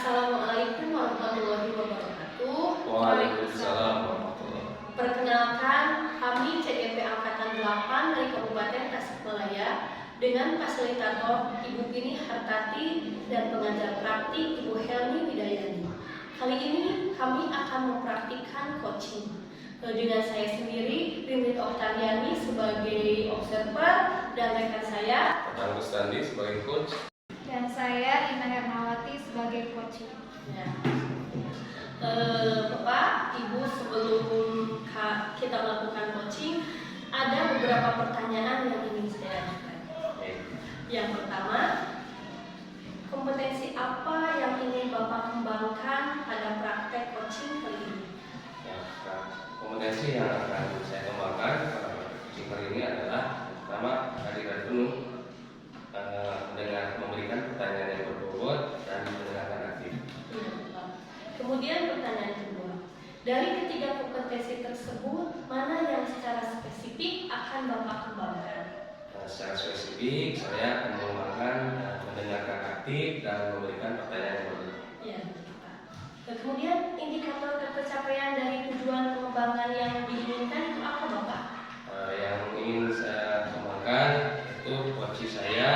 Assalamualaikum warahmatullahi wabarakatuh. Waalaikumsalam warahmatullahi wabarakatuh. Perkenalkan, kami CGP Angkatan 8 dari Kabupaten Tasikmalaya dengan fasilitator Ibu Pini Hartati dan pengajar praktik Ibu Helmi Widayani. Kali ini kami akan mempraktikkan coaching. Dengan saya sendiri, Rimit Oktariani sebagai observer dan rekan saya Tatang Gustandi sebagai coach. Dan saya Ina Hermawati sebagai coach. Ya. Bapak, Ibu, sebelum kita melakukan coaching, ada beberapa pertanyaan yang ingin saya ajukan. Yang pertama, kompetensi apa yang ingin Bapak kembangkan pada praktek coaching kali ini? Ya, kompetensi yang akan saya kembangkan pada coaching kali ini adalah pertama hadirat penuh dengan memberikan pertanyaan yang berbobot dan mendengarkan aktif. Kemudian pertanyaan kedua, dari ketiga kompetensi tersebut, mana yang secara spesifik akan Bapak kembangkan? Secara spesifik, saya akan mengembangkan mendengarkan aktif dan memberikan pertanyaan yang berbobot. Ya, Pak. Kemudian indikator tercapaian dari tujuan pengembangan yang diinginkan itu apa, Bapak? Yang ingin saya kembangkan itu coach saya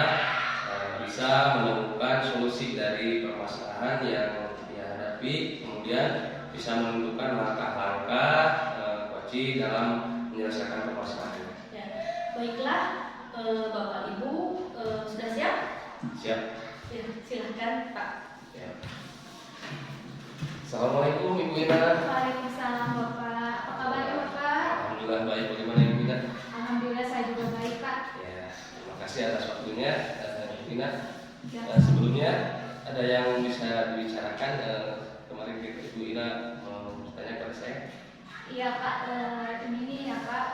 bisa menemukan solusi dari permasalahan yang dihadapi, kemudian bisa menentukan langkah-langkah coach dalam menyelesaikan permasalahan. Ya, baiklah, Bapak Ibu sudah siap? Siap. Ya, silahkan Pak. Ya. Assalamualaikum Ibu Ina. Waalaikumsalam Bapak. Apa kabarnya Bapak? Alhamdulillah baik. Bagaimana Ibu Ina? Alhamdulillah saya juga baik Pak. Ya, terima kasih atas waktunya Ibu Ina. Ya. Sebelumnya ada yang bisa dibicarakan kemarin Ibu Ina bertanya kepada saya. Iya Pak, ini nih ya Pak,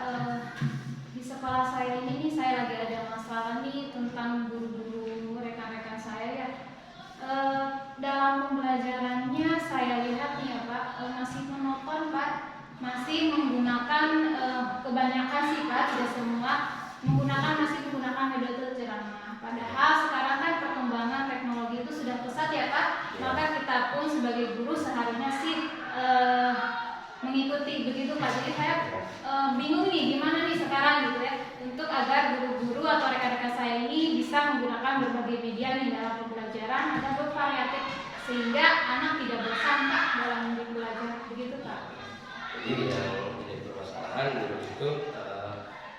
di sekolah saya ini nih saya lagi ada masalah nih tentang guru-guru rekan-rekan saya ya. Dalam pembelajarannya saya lihat nih ya Pak, masih monoton Pak, masih menggunakan kebanyakan sih Pak, tidak semua masih menggunakan metode ceramah. Padahal sekarang kan perkembangan teknologi itu sudah pesat ya Pak, maka kita pun sebagai guru seharusnya sih mengikuti begitu Pak. Jadi saya bingung nih gimana nih sekarang gitu ya, untuk agar guru-guru atau rekan-rekan saya ini bisa menggunakan berbagai media nih dalam pembelajaran agar bervariatif sehingga anak tidak bosan Pak dalam belajar begitu Pak. Jadi yang menjadi permasalahan guru itu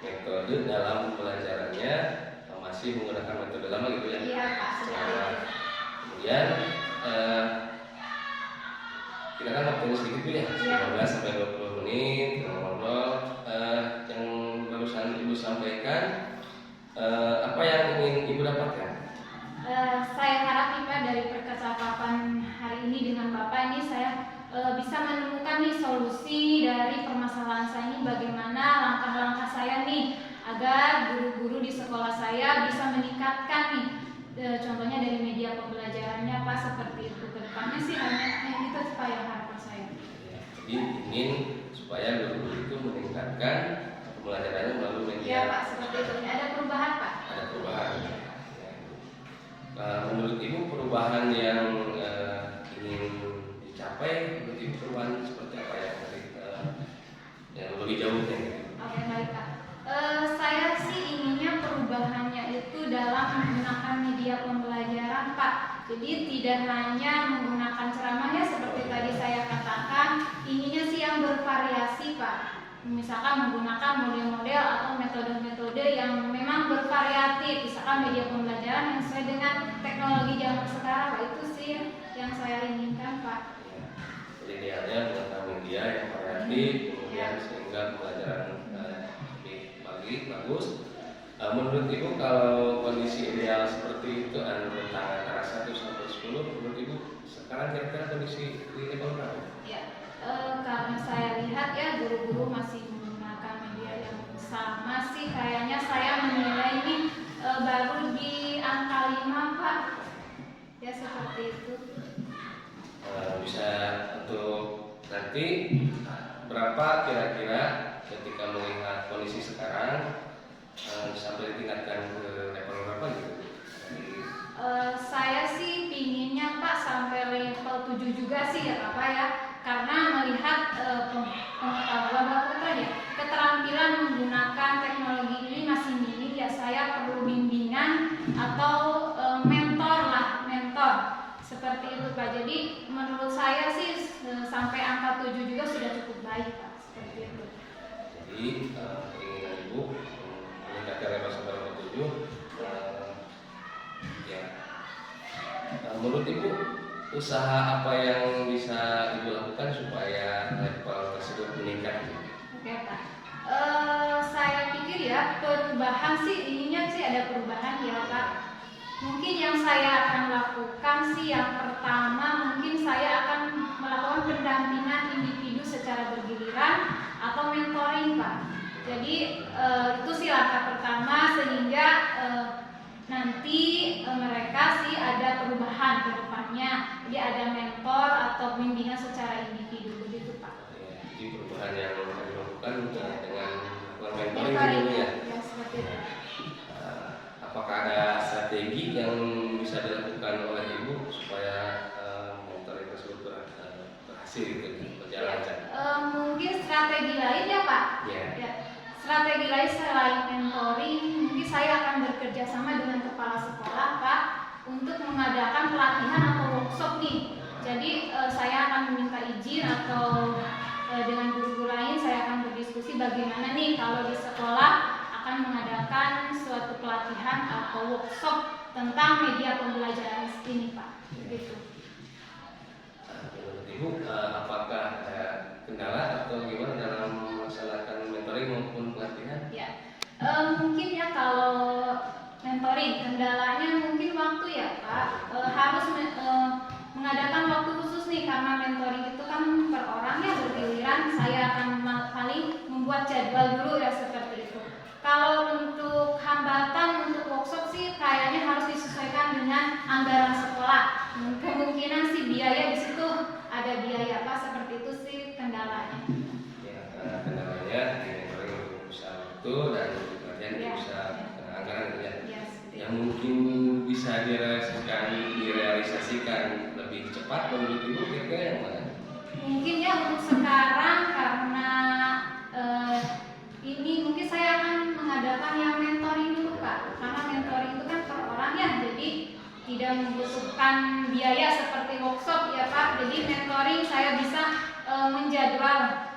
metode dalam pembelajarannya masih menggunakan metode lama gitu ya. Iya Pak, Kemudian kita kan waktunya sedikit ya, 15 sampai 20 menit ngobrol. Yang barusan Ibu sampaikan, apa yang ingin Ibu dapatkan? Saya harap nih Pak dari percakapan hari ini dengan Bapak ini saya bisa menemukan nih solusi dari permasalahan saya ini, bagaimana langkah-langkah saya nih agar guru-guru di sekolah saya bisa meningkatkan nih contohnya dari media pembelajarannya Pak, seperti itu ke depannya sih hanya itu Pak yang harapan saya. Jadi ingin supaya guru-guru itu meningkatkan pembelajarannya melalui media. Ya Pak, seperti itu. Ada perubahan Pak? Ada perubahan. Menurut Ibu perubahan yang ingin dicapai, menurut Ibu perubahan seperti apa yang lebih jauhnya? Oke baik Pak. Saya sih inginnya perubahannya itu dalam menggunakan media pembelajaran Pak. Jadi tidak hanya menggunakan ceramah ya seperti tadi saya katakan, inginnya sih yang bervariasi Pak. Misalkan menggunakan model-model atau metode-metode yang memang bervariatif, misalkan media pembelajaran yang sesuai dengan teknologi zaman sekarang Pak. Itu sih yang saya inginkan Pak. Jadi idealnya menggunakan media yang variatif, kemudian sehingga pembelajaran bagus. Menurut Ibu kalau kondisi ideal seperti itu rentang antara 1 sampai 10, menurut Ibu sekarang kira-kira kondisi di level berapa? Ya, karena saya lihat ya guru-guru masih menggunakan media yang sama sih, kayaknya saya menilai ini baru di angka 5 Pak. Ya seperti itu. Bisa untuk nanti berapa kira-kira ketika melihat kondisi sekarang sampai ditingkatkan ke level berapa gitu? Saya sih pinginnya Pak sampai level juga sih ya Bapak ya, karena melihat pengetahuan Bapak tadi keterampilan menggunakan teknologi ini masih minim ya, saya perlu bimbingan atau mentor seperti itu Pak. Jadi menurut saya sih sampai angka 7 juga sudah cukup baik Pak, seperti itu. Jadi keinginan Ibu meningkatkan level sampai level 7 ya. Menurut Ibu, usaha apa yang bisa Ibu lakukan supaya level tersebut meningkat? Oke Pak, saya pikir ya perubahan sih, ininya sih ada perubahan ya Pak. Mungkin yang saya akan lakukan sih yang pertama, mungkin saya akan melakukan pendampingan individu secara bergiliran atau mentoring Pak. Jadi itu sih langkah pertama sehingga nanti mereka sih ada perubahan ke depannya. Jadi ada mentor atau bimbingan secara individu begitu Pak. Ya, jadi perubahan yang akan dilakukan dengan mentoring Mentoring dulu ya. ya seperti itu. Apakah ada strategi yang bisa dilakukan oleh Ibu supaya mentoring tersebut berhasil gitu, berjalan lancar? Mungkin strategi lain ya Pak. Ya. Ya. Strategi lain selain mentoring, mungkin saya akan bekerja sama dengan kepala sekolah Pak untuk mengadakan pelatihan atau workshop nih. Jadi saya akan meminta izin atau dengan guru-guru lain saya akan berdiskusi bagaimana nih kalau di sekolah akan mengadakan suatu pelatihan atau workshop tentang media pembelajaran ini Pak. Begitu. Menurut Ibu, apakah ada kendala atau gimana dalam melaksanakan mentoring maupun pelatihan? Ya, mungkin ya kalau mentoring kendalanya mungkin waktu ya Pak. Harus mengadakan waktu khusus nih karena mentoring itu kan per orang ya bergiliran. Saya akan paling membuat jadwal dulu ya seperti itu. Kalau untuk hambatan untuk workshop sih kayaknya harus disesuaikan dengan anggaran sekolah. Kemungkinan sih biaya di situ ada biaya Pak, seperti itu sih kendalanya. Ya, kendalanya di mentoring usaha waktu dan pelatihan Ya. usaha anggaran gitu ya. Ya, Yang mungkin bisa direalisasikan lebih cepat menurut Ibu kira-kira yang mana? mungkin ya untuk sekarang karena ini mungkin saya akan mengadakan yang mentoring dulu Pak, karena mentoring itu kan per orang ya, jadi tidak membutuhkan biaya seperti workshop ya Pak. Jadi mentoring saya bisa menjadwal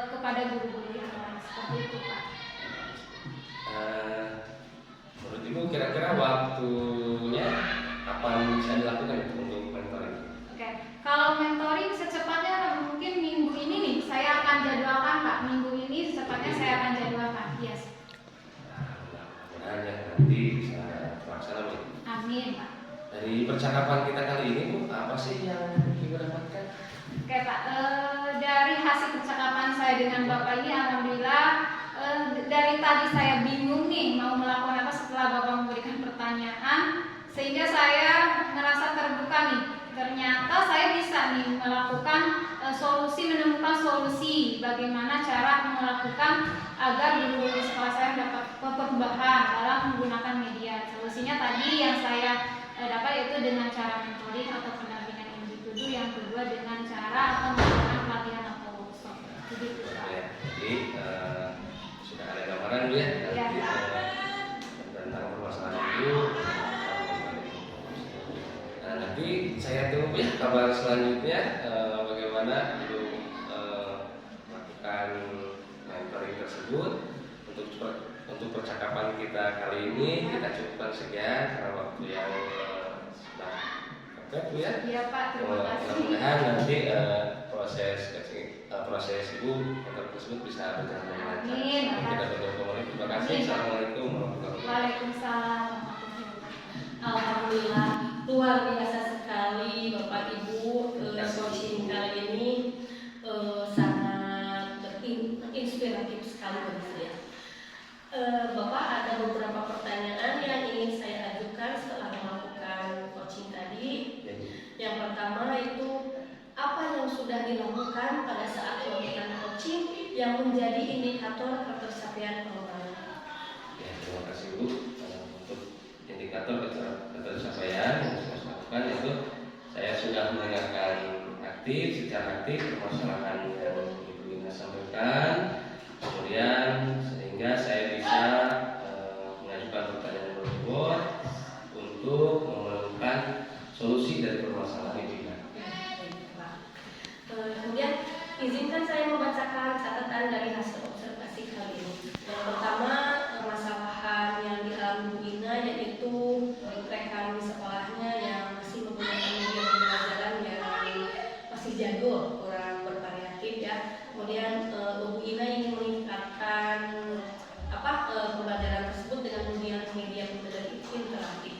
kepada guru-guru yang lain seperti itu Pak. Menurut Ibu kira-kira waktunya kapan bisa dilakukan untuk mentoring? Oke, kalau mentoring secepatnya mungkin minggu ini nih saya akan jadwalkan Pak. Minggu ini secepatnya saya akan jadwalkan. Yes. Mudah-mudahan ya nanti bisa terlaksana Bu. Amin Pak. Dari percakapan kita kali ini Bu, apa sih yang Ibu dapatkan? Oke Pak, dari hasil percakapan saya dengan Bapak ini alhamdulillah dari tadi saya bingung nih mau melakukan apa setelah Bapak memberikan pertanyaan, sehingga saya merasa terbuka nih. Ternyata saya bisa nih melakukan menemukan solusi bagaimana cara melakukan agar guru-guru sekolah saya dapat perubahan dalam menggunakan media. Solusinya tadi yang saya dapat yaitu dengan cara mentoring atau pendampingan individu, yang kedua dengan cara atau menggunakan pelatihan atau workshop. Begitu Pak. Ya, jadi sudah ada gambaran Bu ya Ya. tentang permasalahan itu. Nanti saya tunggu ya kabar selanjutnya bagaimana Ibu melakukan mentoring tersebut. Untuk percakapan kita kali ini kita cukupkan sekian karena waktu yang sudah mepet Bu ya. Iya Pak, terima kasih. Mudah-mudahan nanti proses Ibu mentoring tersebut bisa berjalan dengan lancar. Amin. Kita berdoa kembali. Terima kasih. Amin. Assalamualaikum warahmatullahi wabarakatuh. Waalaikumsalam. Alhamdulillah, luar biasa sekali Bapak Ibu. Coaching kali ini sangat inspiratif sekali bagi saya. Bapak, ada beberapa pertanyaan yang ingin saya ajukan setelah melakukan coaching tadi. Yang pertama itu, apa yang sudah dilakukan pada saat melakukan coaching yang menjadi indikator ketersediaan pengembangan? Ya, terima kasih Bu. Untuk indikator ketercapaian yang saya lakukan itu saya sudah mendengarkan mengerti permasalahan yang Ibu Ina sampaikan, kemudian sehingga saya bisa mengajukan pertanyaan berbobot untuk menemukan solusi dari permasalahan Ibu Ina. Kemudian izinkan saya membacakan catatan dari hasil observasi kali ini. Yang pertama, permasalahan yang dialami Bu Ina yaitu rekan di sekolahnya yang masih menggunakan media pembelajaran yang masih jadul, kurang bervariatif ya. Kemudian Bu Ina ingin meningkatkan pembelajaran tersebut dengan media pembelajaran interaktif.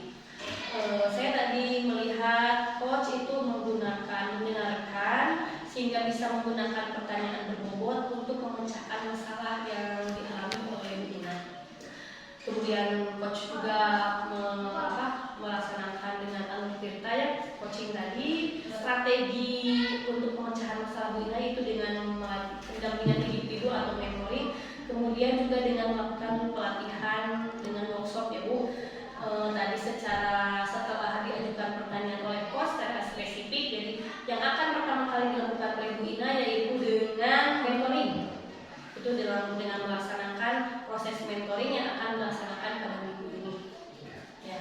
Saya tadi melihat coach itu mendengarkan sehingga bisa menggunakan pertanyaan berbobot untuk memecahkan masalah yang dialami oleh Bu Ina. Kemudian coach juga melaksanakan dengan alur Tirta ya, coaching tadi strategi untuk pemecahan masalah Bu Ina itu dengan pendampingan individu atau memori, kemudian juga dengan melakukan pelatihan dengan workshop ya Bu. Tadi setelah diajukan pertanyaan oleh coach secara spesifik, jadi yang akan pertama kali dilakukan oleh Bu Ina yaitu dengan mentoring. Itu dengan melaksanakan proses mentoring yang akan dilaksanakan pada minggu ini. Ya,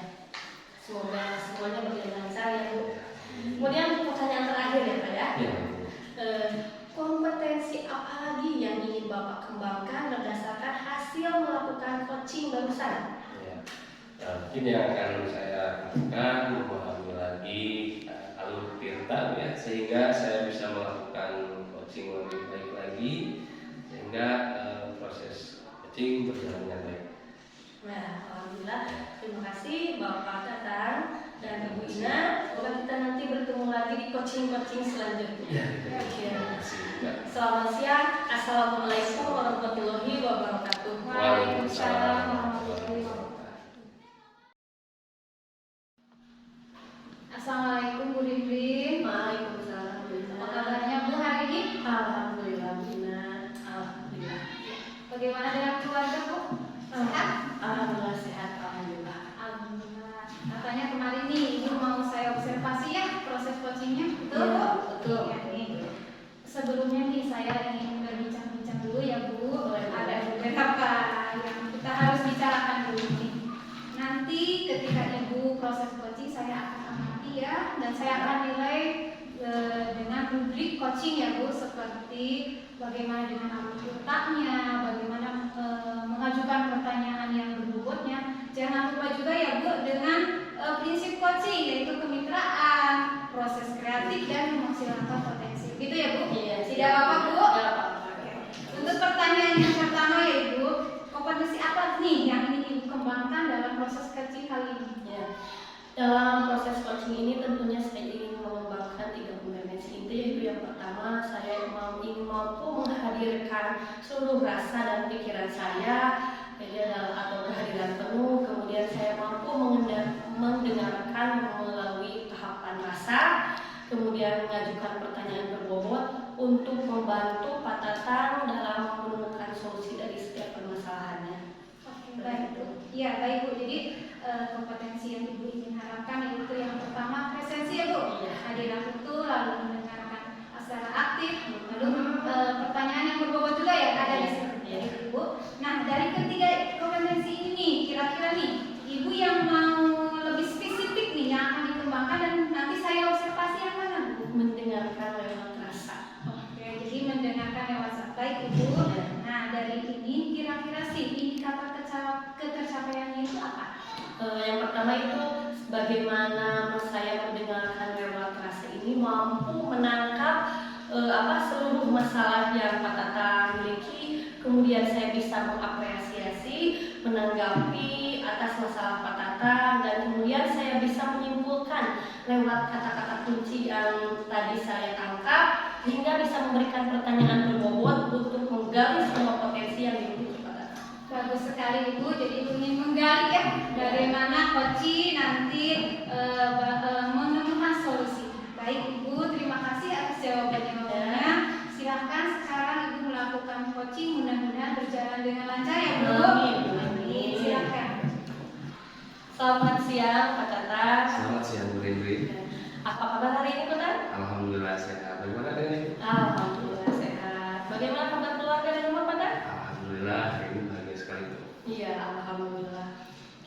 semoga semuanya berjalan lancar ya Bu. Kemudian pertanyaan terakhir ya Pak ya. Kompetensi apa lagi yang ingin Bapak kembangkan berdasarkan hasil melakukan coaching barusan? Mungkin yang akan saya lakukan memahami lagi alur Tirta ya, sehingga saya bisa melakukan coaching lebih baik lagi sehingga proses coaching berjalan dengan baik. Nah, alhamdulillah, terima kasih Bapak Tatang dan Ibu Ina. Semoga kita nanti bertemu lagi di coaching selanjutnya. Selamat siang, assalamualaikum warahmatullahi wabarakatuh. Waalaikumsalam warahmatullahi wabarakatuh. Assalamualaikum Bu Rindrin. Waalaikumsalam. Apa kabarnya Bu hari ini? Alhamdulillah Bu Ina. Alhamdulillah. Bagaimana dengan keluarga Bu? Sehat? Alhamdulillah sehat. Alhamdulillah. Alhamdulillah. Katanya kemarin nih Ibu mau saya observasi ya proses coachingnya, betul Bu? Ya, betul. Ya, nih. Sebelumnya nih saya ingin berbincang-bincang dulu ya Bu. Ada beberapa yang kita harus bicarakan dulu nih. Nanti ketika Ibu proses coaching saya akan amati ya, dan saya akan nilai dengan rubrik coaching ya Bu, seperti bagaimana dengan alur letaknya, bagaimana mengajukan pertanyaan yang berbobotnya. Jangan lupa juga ya Bu dengan prinsip coaching yaitu kemitraan, proses kreatif dan memaksimalkan potensi. Gitu ya Bu? Iya. Tidak apa-apa Bu? Tidak apa-apa. Untuk pertanyaan yang pertama ya Ibu, kompetensi apa nih yang ingin Ibu kembangkan dalam proses coaching kali ini? Ya. Dalam proses coaching ini tentunya saya ingin mengembangkan 3 kompetensi inti, yaitu yang pertama saya ingin mampu menghadirkan seluruh rasa dan pikiran saya atau kehadiran penuh. Kemudian saya mampu mendengarkan melalui tahapan rasa, kemudian mengajukan pertanyaan berbobot untuk membantu Pak Tatang dalam menemukan solusi dari setiap permasalahannya. Oke, baik Bu. Iya baik Bu. Jadi kompetensi yang Ibu ingin harapkan yaitu yang pertama presensi ya Bu. Hadiran utuh, lalu mendengarkan secara aktif, lalu pertanyaan yang berbobot juga ya ada di sini. Ibu. Nah dari ketiga kompetensi ini kira-kira nih Ibu yang mau lebih spesifik nih yang akan dikembangkan dan nanti saya observasi yang mana Bu? Mendengarkan lewat rasa. Oke, jadi mendengarkan lewat rasa. Baik Ibu. Nah dari ini kira-kira sih indikator ketercapaiannya itu apa? Yang pertama itu bagaimana saya mendengarkan lewat rasa ini mampu menangkap seluruh masalah yang Pak Tatang miliki, kemudian saya bisa mengapresiasi, menanggapi atas masalah Pak Tatang, dan kemudian saya bisa menyimpulkan lewat kata-kata kunci yang tadi saya tangkap, hingga bisa memberikan pertanyaan berbobot untuk menggali semua potensi yang dimiliki Pak Tatang. Bagus sekali Ibu, jadi Ibu ingin menggali ya bagaimana coaching nanti menemukan solusi. Baik Ibu, terima kasih atas jawabannya. Silahkan sekarang Ibu melakukan coaching, mudah-mudahan berjalan dengan lancar ya Bu. Amin. Silahkan. Selamat siang Pak Tatang. Selamat siang Bu Rindri. Apa kabar hari ini Pak Tan? Alhamdulillah sehat. Bagaimana dengan Ibu? Alhamdulillah sehat. Bagaimana kabar keluarga di rumah Pak Tan? Alhamdulillah hari ini bahagia sekali Bu. Iya, alhamdulillah.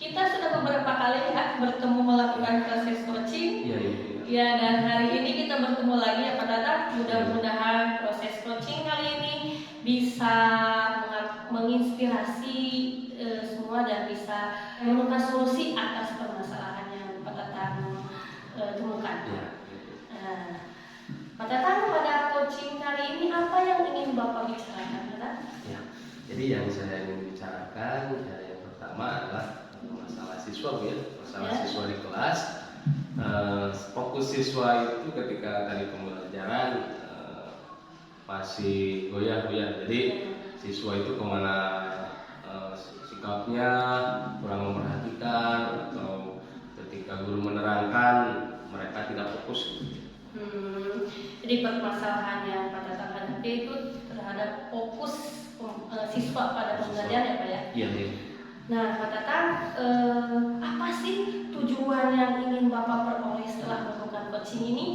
Kita sudah beberapa kali ya bertemu melakukan proses coaching. Iya. Ya, dan hari ini kita bertemu lagi ya Pak Tata. Mudah-mudahan proses coaching kali ini bisa menginspirasi semua dan bisa menemukan solusi atas permasalahan yang Pak Tata temukan. Iya. Pak Tata, pada coaching kali ini apa yang ingin Bapak bicarakan, Pak Tata? Ya. Jadi yang saya ingin bicarakan yang pertama adalah masalah siswa Bu ya, masalah Ya. siswa di kelas. Fokus siswa itu ketika tadi pembelajaran masih goyah-goyah. Jadi siswa itu kemana sikapnya kurang memperhatikan, atau ketika guru menerangkan mereka tidak fokus. Jadi permasalahan yang Pak Tata hadapi itu terhadap fokus siswa pada pembelajaran ya Pak ya? Iya. Nah Pak Tata, apa sih tujuan yang ingin Bapak peroleh setelah melakukan coaching ini?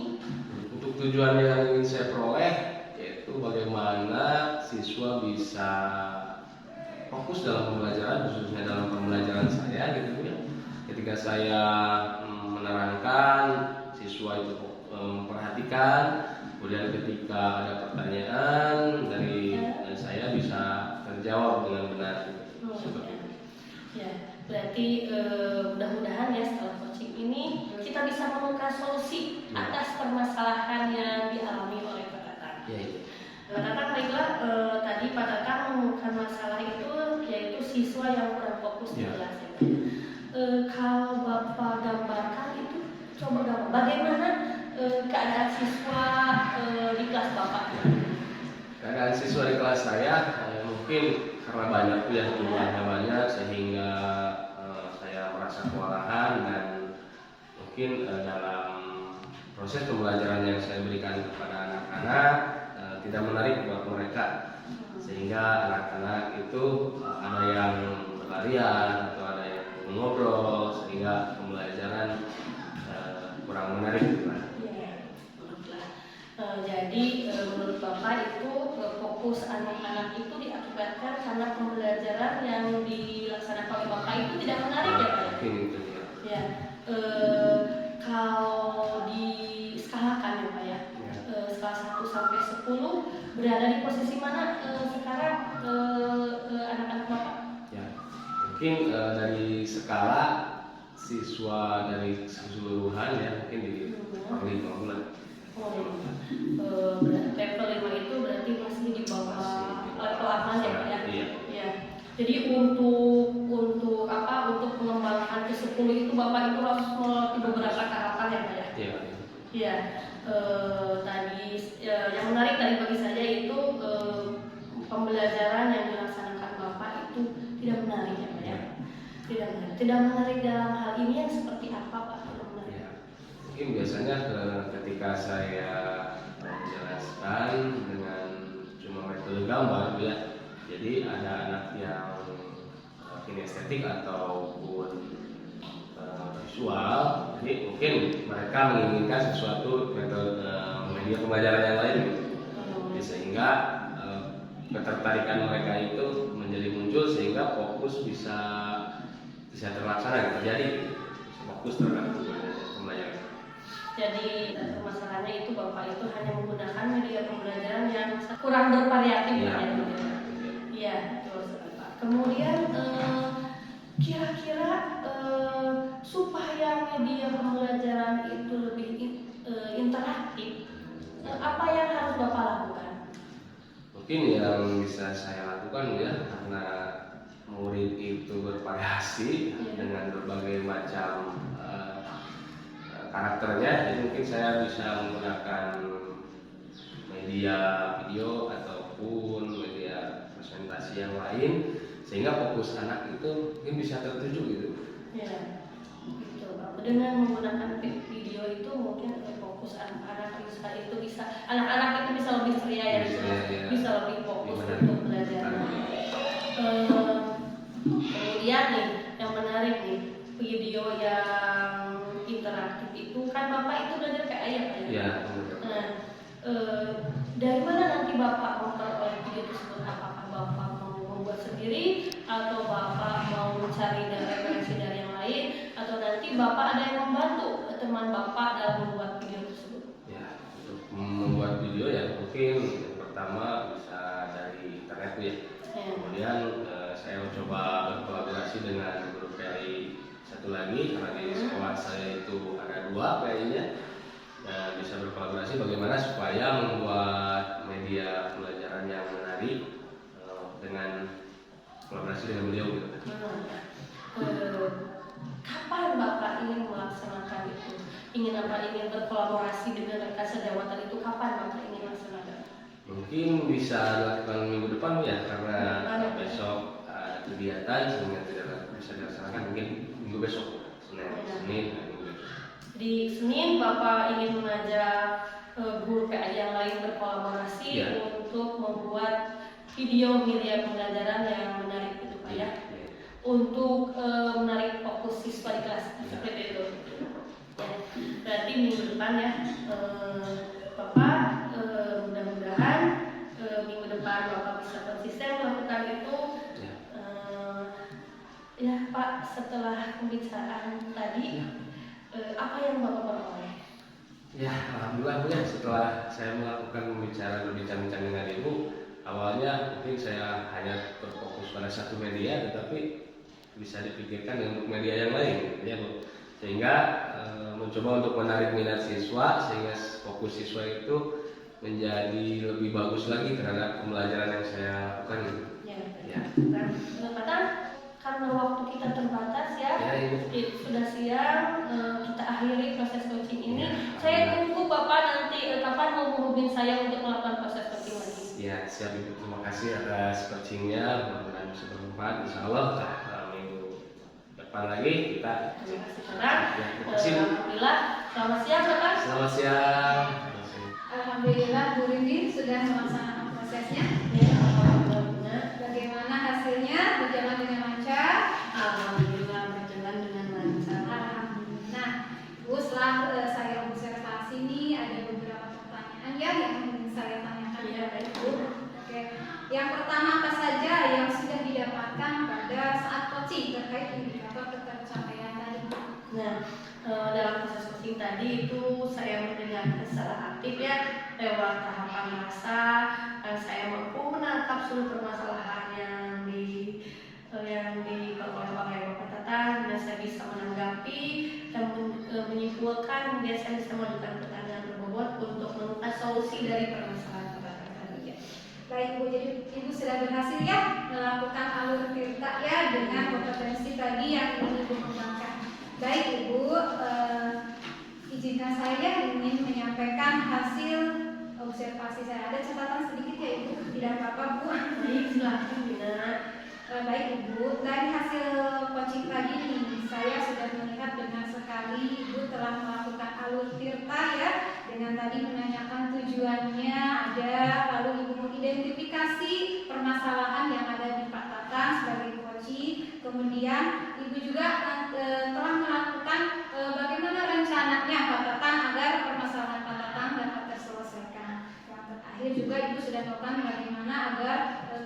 Untuk tujuan yang ingin saya peroleh yaitu bagaimana siswa bisa fokus dalam pembelajaran, khususnya dalam pembelajaran saya gitu ya. Ketika saya menerangkan, siswa itu memperhatikan, kemudian ketika ada pertanyaan dari saya bisa terjawab dengan benar seperti itu. Ya, berarti mudah-mudahan ya setelah coaching ini kita bisa menemukan solusi atas permasalahan yang dialami oleh Pak Tatang. Iya. Pak Tatang, baiklah, tadi Pak Tatang menemukan masalah itu yaitu siswa yang kurang fokus di kelas. Kalau Bapak gambarkan itu, coba gambar bagaimana keadaan siswa di kelas Bapak? Keadaan siswa di kelas saya mungkin karena banyak ya jumlahnya banyak sehingga saya merasa kewalahan, dan mungkin dalam proses pembelajaran yang saya berikan kepada anak-anak tidak menarik buat mereka, sehingga anak-anak itu ada yang berlarian atau ada yang ngobrol sehingga pembelajaran kurang menarik. Jadi menurut Bapak itu fokus anak-anak itu diakibatkan karena pembelajaran yang dilaksanakan oleh Bapak itu tidak menarik ya Pak? Mungkin itu ya. Ya, kalau diskalakan ya Pak ya, skala 1 sampai 10 berada di posisi mana sekarang anak-anak Bapak? Ya, mungkin dari skala siswa dari keseluruhan ya mungkin di per 5 bulan. Level 5 itu berarti masih di bawah level aman ya Pak ya? Iya. Ya. Jadi untuk apa? Untuk pengembangan ke 10 itu Bapak itu harus melalui beberapa tahapan ya Pak ya? Iya. Iya. Tadi yang menarik tadi bagi saya itu pembelajaran yang dilaksanakan Bapak itu tidak menarik ya Pak ya? Tidak menarik dalam hal ini yang seperti apa Pak? Ya. Mungkin biasanya ketika saya menjelaskan dengan cuma metode gambar ya, jadi ada anak yang kinestetik ataupun visual, jadi mungkin mereka menginginkan sesuatu metode media pembelajaran yang lain, sehingga ketertarikan mereka itu menjadi muncul sehingga fokus bisa terlaksana terjadi, fokus terhadap pembelajaran. Jadi masalahnya itu Bapak itu hanya menggunakan media pembelajaran yang kurang bervariatif ya. Iya, betul sekali Pak. Kemudian kira-kira supaya media pembelajaran itu lebih interaktif, apa yang harus Bapak lakukan? Mungkin yang bisa saya lakukan ya, karena murid itu bervariasi dengan berbagai macam karakternya, jadi mungkin saya bisa menggunakan media video ataupun media presentasi yang lain sehingga fokus anak itu mungkin bisa tertuju gitu. Ya, gitu Pak. Dengan menggunakan video itu mungkin fokus anak-anak itu bisa anak-anak itu bisa lebih ceria ya, bisa lebih fokus untuk belajar. Kemudian nih yang menarik nih, video yang interaktif interaktif itu kan Bapak itu belajar PA ya Pak ya? Ya, benar. Nah, dari mana nanti Bapak memperoleh video tersebut? Apakah Bapak mau membuat sendiri atau Bapak mau mencari referensi dari yang lain atau nanti Bapak ada yang membantu teman Bapak dalam membuat video tersebut? Ya, untuk membuat video ya mungkin yang pertama bisa dari internet ya. Kemudian saya coba berkolaborasi dengan guru PRI satu lagi karena di sekolah saya itu ada 2 PRI-nya. Nah, bisa berkolaborasi bagaimana supaya membuat media pembelajaran yang menarik dengan kolaborasi dengan beliau gitu. Kapan Bapak ingin melaksanakan itu? Ingin berkolaborasi dengan rekan sejawatan itu kapan Bapak ingin laksanakan? Mungkin bisa dilakukan minggu depan ya karena besok ada kegiatan sehingga tidak bisa dilaksanakan mungkin minggu besok Senin. Di Senin Bapak ingin mengajak guru PA yang lain berkolaborasi untuk membuat video media pembelajaran yang menarik itu Pak ya. Untuk menarik fokus siswa di kelas seperti itu. Berarti minggu depan ya Bapak mudah-mudahan minggu depan Bapak bisa konsisten melakukan itu. Ya Pak, setelah pembicaraan tadi apa yang Bapak peroleh? Ya, alhamdulillah Bu ya, setelah saya melakukan berbincang-bincang dengan Ibu, awalnya mungkin saya hanya berfokus pada satu media, tetapi bisa dipikirkan dengan media yang lain, ya Bu. Sehingga mencoba untuk menarik minat siswa, sehingga fokus siswa itu menjadi lebih bagus lagi terhadap pembelajaran yang saya lakukan. Ya. Karena waktu kita terbatas ya, sudah siang, kita akhiri proses coaching ini. Saya tunggu Bapak nanti kapan mau menghubungi saya untuk melakukan proses coaching lagi. Ya, siap Ibu. Terima kasih atas coachingnya, mudah-mudahan bisa bermanfaat. Insya Allah minggu depan lagi kita. Terima kasih Bapak. Terima kasih. Alhamdulillah. Selamat siang Bapak. Selamat siang. Alhamdulillah Bu Rini sudah melaksanakan prosesnya. Ya, alhamdulillah. Bagaimana hasilnya? Berjalan dengan lancar? Alhamdulillah berjalan dengan lancar. Alhamdulillah. Nah, Bu, setelah saya observasi ini ada beberapa pertanyaan ya yang ingin saya tanyakan kepada Ibu. Oke. Yang pertama apa saja yang sudah didapatkan pada saat coaching terkait indikator tercapaian tadi? Nah, dalam proses coaching tadi itu saya mendengarkan secara aktif ya lewat tahapan rasa, saya mampu menangkap seluruh permasalahan yang dikelola oleh Bapak Tatang dan saya bisa menanggapi dan menyimpulkan kemudian saya bisa mengajukan pertanyaan berbobot untuk menemukan solusi dari permasalahan Bapak Tatang tadi. Baik Bu, jadi Ibu sudah berhasil ya melakukan alur tirta ya dengan kompetensi tadi yang ingin Ibu kembangkan. Baik Ibu, izinkan saya ingin menyampaikan hasil observasi saya. Ada catatan sedikit ya Ibu, tidak apa-apa Bu. Baik, silakan Bina. Baik Ibu, dari hasil coaching tadi nih, saya sudah melihat benar sekali Ibu telah melakukan alur tirta ya, dengan tadi menanyakan tujuannya ada, lalu Ibu mengidentifikasi permasalahan yang ada di Pak Tatang sebagai coaching, kemudian Ibu juga telah melakukan bagaimana rencananya Pak Tatang agar permasalahan Pak Tatang dapat terselesaikan. Yang terakhir juga Ibu sudah melakukan bagaimana agar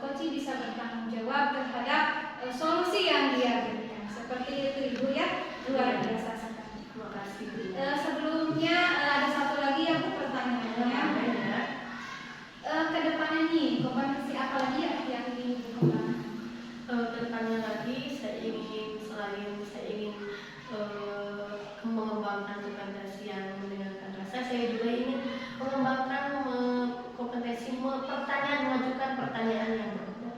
coaching bisa bertanggung jawab terhadap solusi yang dia berikan. Seperti itu Ibu ya, luar biasa sekali. Terima kasih. Sebelumnya ada satu lagi yang pertanyaannya. Kedepannya nih, kompetensi apa lagi ya yang ingin Ibu kembangkan? Kedepannya lagi saya ingin mengembangkan kompetensi yang mendengarkan rasa. Saya juga ingin mengembangkan kompetensi mengajukan pertanyaan yang berbobot.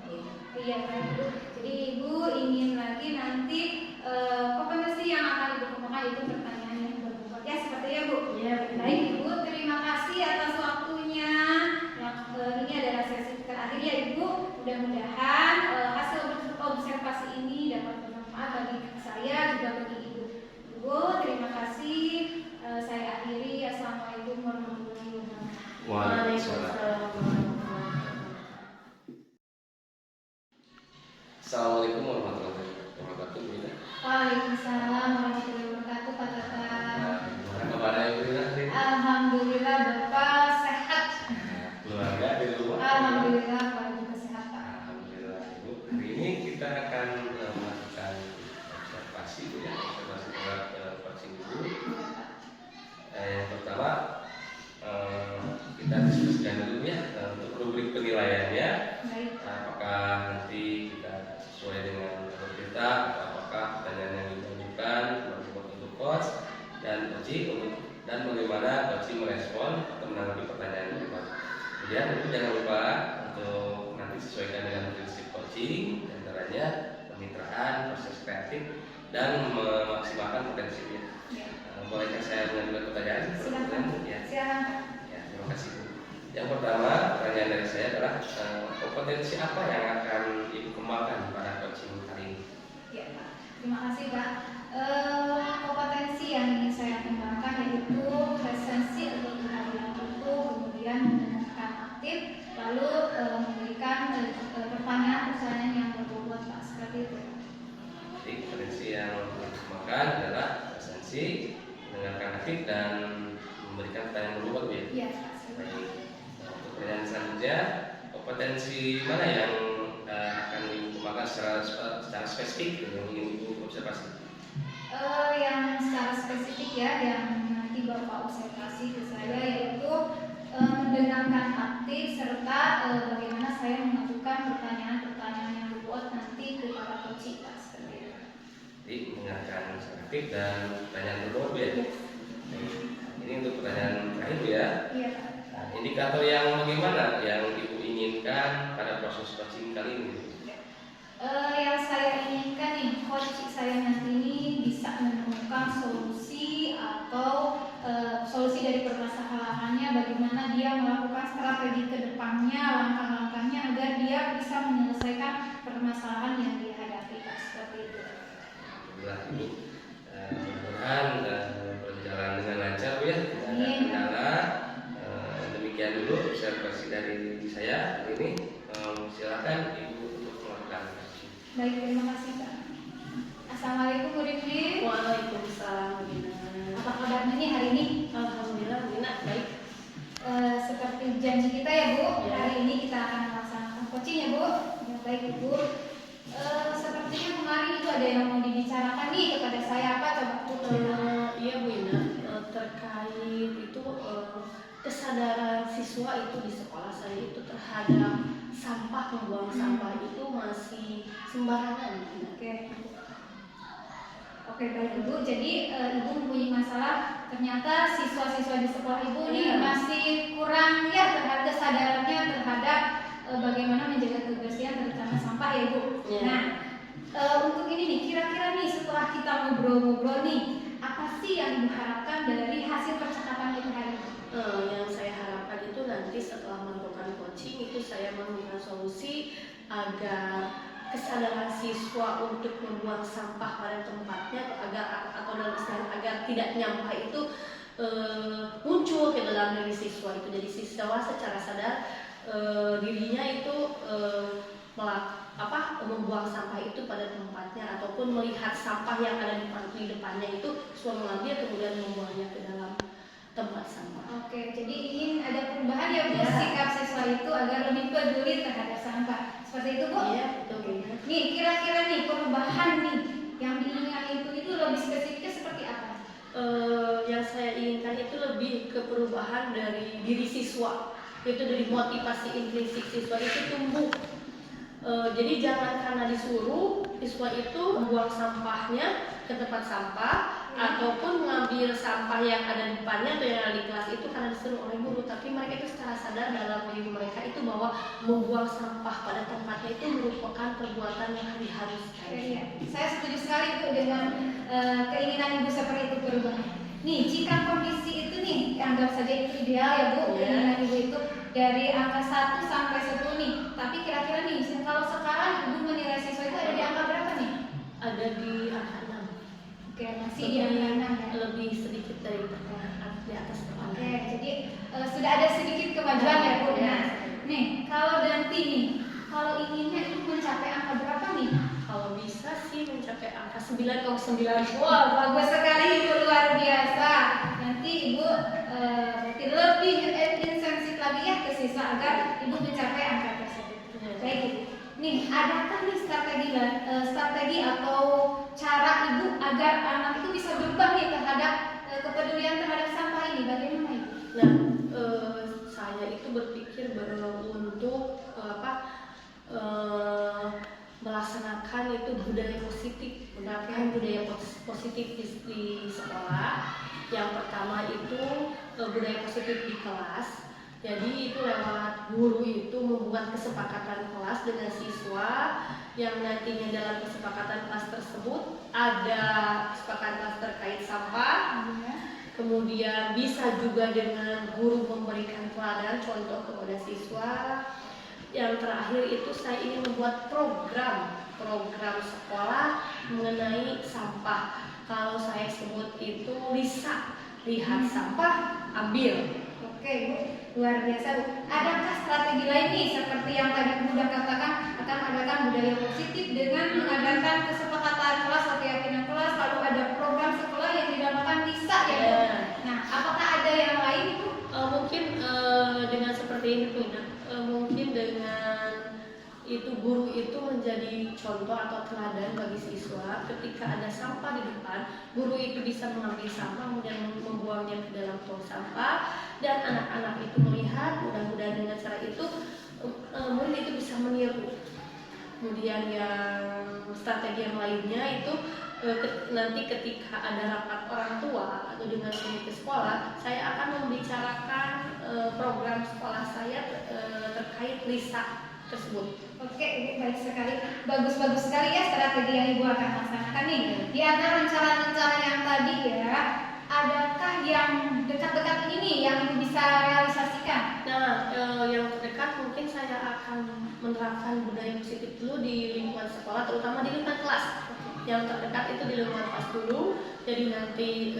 Iya kan Ibu. Jadi Ibu ingin lagi nanti kompetensi yang akan Ibu kembangkan itu pertanyaan yang berbobot. Ya seperti ya Bu. Iya. Baik Ibu, terima kasih atas waktunya. Ini adalah sesi terakhir ya Ibu. Mudah-mudahan hasil observasi ini dapat bermanfaat bagi saya juga bagi Ibu. Ibu, terima kasih. Saya akhiri. Assalamualaikum warahmatullahi wabarakatuh. Waalaikumsalam. Assalamualaikum warahmatullahi wabarakatuh. Waalaikumsalam warahmatullahi wabarakatuh Pak Tatang. coaching dan bagaimana coaching merespon atau menanggapi pertanyaan mereka. Kemudian itu jangan lupa untuk nanti sesuaikan dengan prinsip coaching, antaranya kemitraan, proses kreatif, dan memaksimalkan potensinya. Ya. Bolehkah saya mengajukan pertanyaan? Silakan. Ya. Silakan. Ya, terima kasih Bu. Yang pertama, pertanyaan dari saya adalah kompetensi apa yang akan Ibu kembangkan pada coaching kali ini? Ya, Pak. Terima kasih, Pak. Kompetensi yang ingin saya kembangkan yaitu presensi atau kehadiran itu, kemudian mendengarkan aktif, lalu memberikan pertanyaan-pertanyaan yang berbobot, Pak, seperti itu. Jadi kompetensi yang dikembangkan adalah presensi, mendengarkan aktif, dan memberikan pertanyaan berbobot, Bu ya? Iya, Pak. Baik. Untuk pertanyaan selanjutnya, kompetensi mana yang akan Ibu kembangkan secara spesifik yang ingin Ibu observasi? Yang secara spesifik ya, yang nanti Bapak observasi ke saya yaitu mendengarkan aktif serta bagaimana saya mengajukan pertanyaan-pertanyaan yang berbobot nanti ke para coach, Pak, seperti itu. Jadi mendengarkan secara aktif dan pertanyaan berbobot, Bu ya? Yes. Ini untuk pertanyaan terakhir, Bu ya. Iya, Pak. Nah, indikator yang bagaimana yang Ibu inginkan pada proses coaching kali ini? Yang saya inginkan nih, coach saya nanti ini bisa menemukan solusi atau solusi dari permasalahannya, bagaimana dia melakukan strategi ke depannya, langkah-langkahnya agar dia bisa menyelesaikan permasalahan yang dihadapi, Pak, seperti itu. Alhamdulillah Ibu, mudah-mudahan berjalan dengan lancar, Bu ya, tidak ada Amin. kendala. Demikian dulu observasi dari saya hari ini. Silakan Ibu untuk melakukan. Baik, terima kasih, Pak. Assalamualaikum Bu Rini. Waalaikumsalam. Apa kabarnya nih hari ini? Alhamdulillah, Bina, baik. Seperti janji kita ya, Bu, Ya. hari ini kita akan melaksanakan coaching ya, Bu. Ya, baik, Ibu. Sepertinya kemarin itu ada yang mau dibicarakan nih kepada saya, apa coba Bu? Iya Bu Ina, terkait itu kesadaran siswa itu di sekolah saya itu terhadap sampah, membuang sampah itu masih sembarangan. Oke. Oke, baik Ibu. Jadi Ibu mempunyai masalah, ternyata siswa-siswa di sekolah Ibu nih Iya. masih kurang ya terhadap kesadarannya terhadap bagaimana menjaga kebersihan terutama sampah ya Ibu. Iya. Nah, untuk ini nih, kira-kira nih setelah kita ngobrol-ngobrol nih, apa sih yang Ibu harapkan dari hasil percakapan kita hari ini? Yang saya harapkan itu nanti setelah melakukan coaching itu saya menemukan solusi agar kesadaran siswa untuk membuang sampah pada tempatnya atau dalam istilah agar tidak nyampah itu muncul ke dalam diri siswa itu. Jadi siswa secara sadar dirinya itu membuang sampah itu pada tempatnya ataupun melihat sampah yang ada di depannya itu siswa mengambil kemudian membuangnya ke dalam tempat sampah. Oke, jadi ingin ada perubahan ya Bu, Ya. sikap siswa itu agar lebih peduli terhadap sampah. Seperti itu Bu? Iya, betul Bu. Nih, kira-kira nih perubahan nih yang diinginkan itu lebih spesifiknya seperti apa? Yang saya inginkan itu lebih ke perubahan dari diri siswa, yaitu dari motivasi intrinsik siswa itu tumbuh. Jadi jangan karena disuruh siswa itu membuang sampahnya ke tempat sampah ataupun mengambil sampah yang ada di depannya atau yang ada di kelas itu karena disuruh oleh guru, tapi mereka itu secara sadar dalam diri mereka itu bahwa membuang sampah pada tempatnya itu merupakan perbuatan yang diharuskan. Iya, saya setuju sekali Bu dengan keinginan Ibu seperti itu perubahan. Nih, jika kondisi itu nih, anggap saja itu ideal ya Bu, Iya. keinginan Ibu itu dari angka 1 sampai 10 nih. Tapi kira-kira nih, kalau sekarang Ibu menilai siswa itu ada di angka berapa nih? Ada di angka 6. Oke, masih di angka 6 ya. Lebih sedikit dari pertengahan, di atas pertengahan. Oke, jadi sudah ada sedikit kemajuan ya Bu. Nah, nih, kalau nanti nih, kalau inginnya itu mencapai angka berapa nih? Kalau bisa sih mencapai angka 9,9. Wah, bagus sekali Ibu, luar biasa. Nanti Ibu berarti lebih intensif lagi ya ke siswa agar Ibu mencapai angka tersebut. Baik Ibu. Nih, adakah nih strategi atau cara Ibu agar anak itu bisa berubah nih terhadap kepedulian terhadap sampah ini? Bagaimana Ibu? Nah, saya itu berpikir untuk melaksanakan itu budaya positif, menerapkan budaya positif di sekolah. Yang pertama itu budaya positif di kelas. Jadi itu lewat guru itu membuat kesepakatan kelas dengan siswa yang nantinya dalam kesepakatan kelas tersebut ada kesepakatan kelas terkait sampah. Kemudian bisa juga dengan guru memberikan teladan contoh kepada siswa. Yang terakhir itu saya ingin membuat program sekolah mengenai sampah. Kalau saya sebut itu lihat sampah, ambil. Oke Bu, luar biasa Bu. Adakah strategi lain nih seperti yang tadi Bu udah katakan akan adakan budaya positif dengan mengadakan kesepakatan kelas atau keyakinan kelas, lalu ada program sekolah yang dinamakan LISA ya Bu? Nah, apakah ada yang lain Bu? Mungkin dengan seperti ini Bu, mungkin dengan itu guru itu menjadi contoh atau teladan bagi siswa. Ketika ada sampah di depan, guru itu bisa mengambil sampah kemudian membuangnya ke dalam tong sampah, dan anak-anak itu melihat. Mudah-mudahan dengan cara itu murid itu bisa meniru. Kemudian yang strategi yang lainnya itu nanti ketika ada rapat orang tua atau dengan komite sekolah, saya akan membicarakan program sekolah saya terkait LISA tersebut. Oke, Ibu, baik sekali. Bagus-bagus sekali ya strategi yang Ibu akan laksanakan nih. Di antara rencana-rencana yang tadi ya, adakah yang dekat-dekat ini nih yang Ibu bisa realisasikan? Nah, yang terdekat mungkin saya akan menerapkan budaya positif dulu di lingkungan sekolah, terutama di lingkungan kelas. Yang terdekat itu di lingkungan kelas dulu. Jadi nanti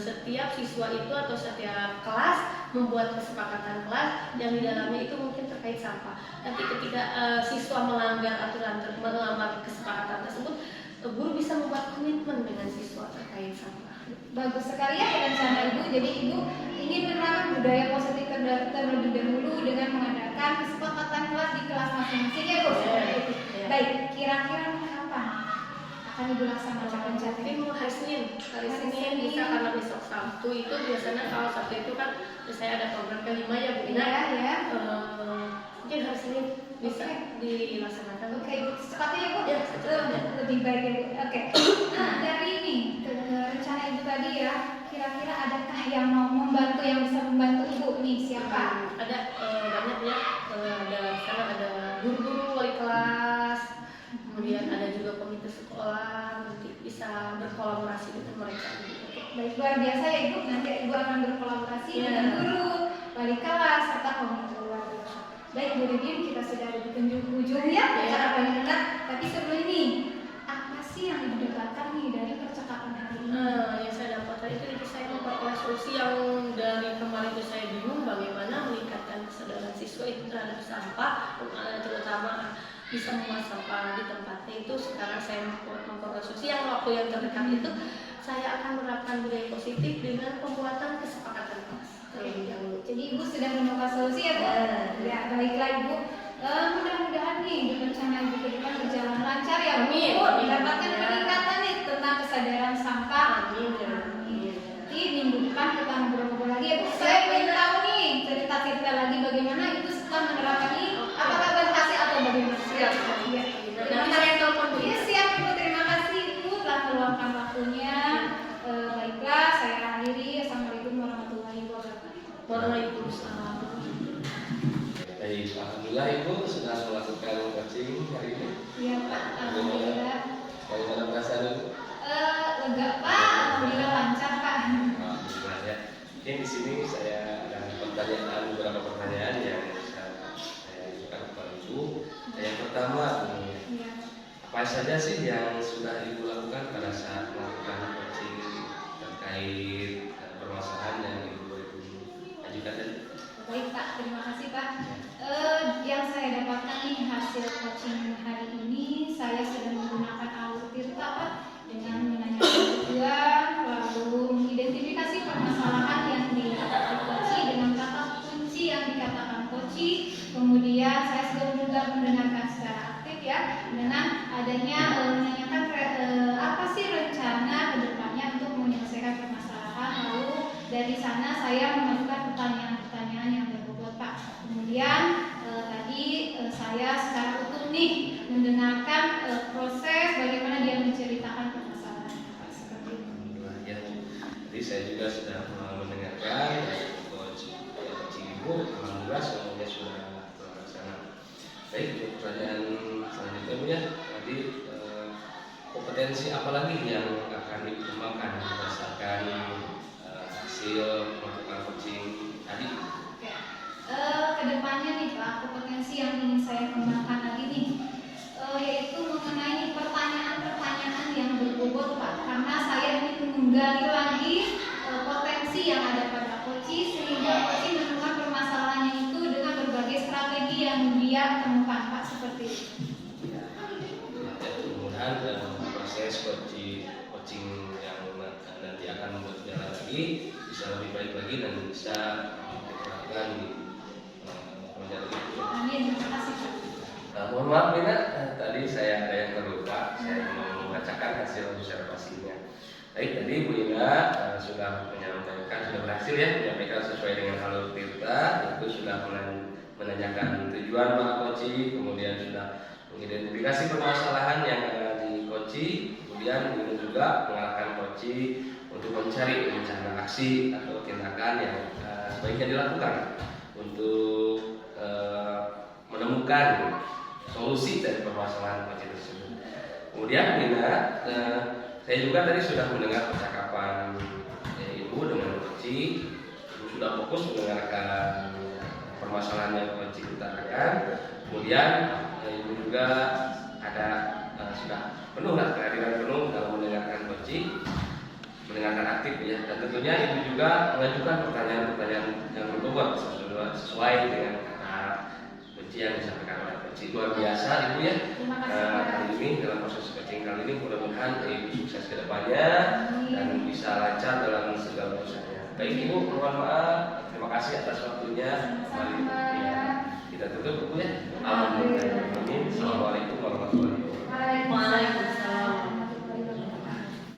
setiap siswa itu atau setiap kelas membuat kesepakatan kelas yang di dalamnya itu mungkin terkait sampah. Nanti ketika siswa melanggar aturan melanggar kesepakatan tersebut, guru bisa membuat komitmen dengan siswa terkait sampah. Bagus sekali ya rencana Ibu. Jadi Ibu ingin menerapkan budaya positif terlebih dahulu dengan mengadakan kesepakatan kelas di kelas masing-masing ya Bu. Baik, kira-kira kapan akan Ibu laksanakan rencana? Mungkin hari Senin bisa, karena besok Sabtu itu biasanya kalau Sabtu itu kan saya ada program kelima ya Bu Ina. Ya. Mungkin hari Senin bisa dilaksanakan. Oke, Ibu secepatnya ya Bu. Ya, secepatnya. Lebih baik ya Bu. Oke. Nah, dari ini rencana Ibu tadi ya, kira-kira adakah yang mau membantu, yang bisa membantu Ibu nih? Siapa? Ada banyak ya. Sekarang ada guru-guru, wali kelas, kemudian ada juga komite sekolah, nanti bisa berkolaborasi dengan mereka. Baik, luar biasa ya Ibu. Nanti Ibu akan berkolaborasi dengan guru, wali kelas, serta komite luar biasa. Baik Bu Ridin, kita sudah ada di penjuru ujung ya acara pembicaraan. Tapi sebelum ini, apa sih yang Ibu dapatkan nih dari percakapan hari ini? Yang saya dapatkan itu saya memperoleh solusi yang dari kemarin itu saya bingung bagaimana meningkatkan kesadaran siswa itu terhadap sampah, terutama bisa mengolah sampah di tempatnya. Itu sekarang saya memperoleh solusi yang waktu yang terdekat itu saya akan menerapkan budaya positif dengan pembuatan kesepakatan kelas terlebih dahulu. Jadi Ibu sudah menemukan solusi ya Bu? Ya, baiklah Ibu. Mudah-mudahan nih rencana Ibu ke depan berjalan lancar ya Bu. Mendapatkan peningkatan nih tentang kesadaran sampah. Amin. Nanti minggu depan kita ngobrol-ngobrol lagi ya Bu. Saya ingin tahu nih cerita-cerita lagi bagaimana Ibu setelah menerapkan ini. Apakah berhasil atau bagaimana? Siap. Iya. Nanti saya telepon dulu. Iya siap Ibu. Terima kasih Ibu telah meluangkan waktunya. Baiklah, saya akhiri. Assalamualaikum warahmatullahi wabarakatuh. Waalaikumsalam. Baik, alhamdulillah Ibu sudah melakukan coaching hari ini. Iya Pak, alhamdulillah. Bagaimana perasaan Ibu? Lega Pak, alhamdulillah lancar Pak. Alhamdulillah ya. Mungkin di sini saya ada beberapa pertanyaan yang saya ajukan kepada Ibu. Yang pertama, Iya. apa saja sih yang sudah Ibu lakukan pada saat melakukan coaching terkait permasalahan yang Ibu ajukan tadi? Baik Pak, terima kasih Pak. Yang saya dapatkan nih hasil coaching hari ini, saya sudah menggunakan alur tirta Pak, dengan menanyakan tujuan, lalu mengidentifikasi permasalahan yang dikatakan coaching dengan kata kunci yang dikatakan coaching. Kemudian saya sudah juga mendengarkan secara aktif ya, dengan adanya menanyakan apa sih rencana kedepannya untuk menyelesaikan permasalahan. Lalu dari sana saya mengajukan pertanyaan-pertanyaan yang berbobot Pak. Kemudian tadi saya secara utuh nih mendengarkan proses bagaimana dia menceritakan permasalahan Pak, seperti itu. Alhamdulillah ya. Jadi Jadi saya juga sudah mendengarkan coach Ibu, alhamdulillah semuanya sudah terlaksana. Baik, untuk pertanyaan selanjutnya Bu ya, tadi kompetensi apa lagi yang akan dikembangkan berdasarkan hasil melakukan coaching tadi? Oke. Kedepannya nih Pak, kompetensi yang ingin saya kembangkan lagi nih, yaitu mengenai pertanyaan-pertanyaan yang berbobot Pak, karena saya ingin menggali lagi potensi yang ada pada coaching, sehingga coaching menemukan permasalahannya itu dengan berbagai strategi yang dia temukan Pak, seperti itu. Ya, mudah-mudahan proses coaching yang nanti akan berjalan lagi bisa lebih baik lagi dan bisa diterapkan di pelajaran itu. Amin, terima kasih Pak. Mohon maaf Nina, tadi saya ada yang terlupa, saya mau membacakan hasil observasinya. Baik, tadi Bu Ina sudah berhasil ya menyampaikan sesuai dengan alur Tirta, itu sudah menanyakan tujuan Pak Koci, kemudian sudah mengidentifikasi permasalahan yang ada di Koci, kemudian ini juga mengarahkan Koci untuk mencari rencana aksi atau tindakan yang sebaiknya dilakukan untuk menemukan solusi dari permasalahan Koci tersebut. Kemudian Nina, saya juga tadi sudah mendengar percakapan Ibu dengan Koci. Ibu sudah fokus mendengarkan permasalahan yang Koci utarakan. Kemudian Ibu juga ada sudah penuh lah, kehadiran penuh dalam mendengarkan Koci, mendengarkan aktif ya. Dan tentunya Ibu juga mengajukan pertanyaan-pertanyaan yang berbobot sesuai dengan kata kunci yang disampaikan oleh Koci. Luar biasa Ibu ya. Terima kasih Pak. Kali ini dalam proses coaching kali ini mudah-mudahan Ibu sukses ke depannya dan bisa lancar dalam segala usahanya. Baik Ibu, mohon maaf. Terima kasih atas waktunya. Sama-sama.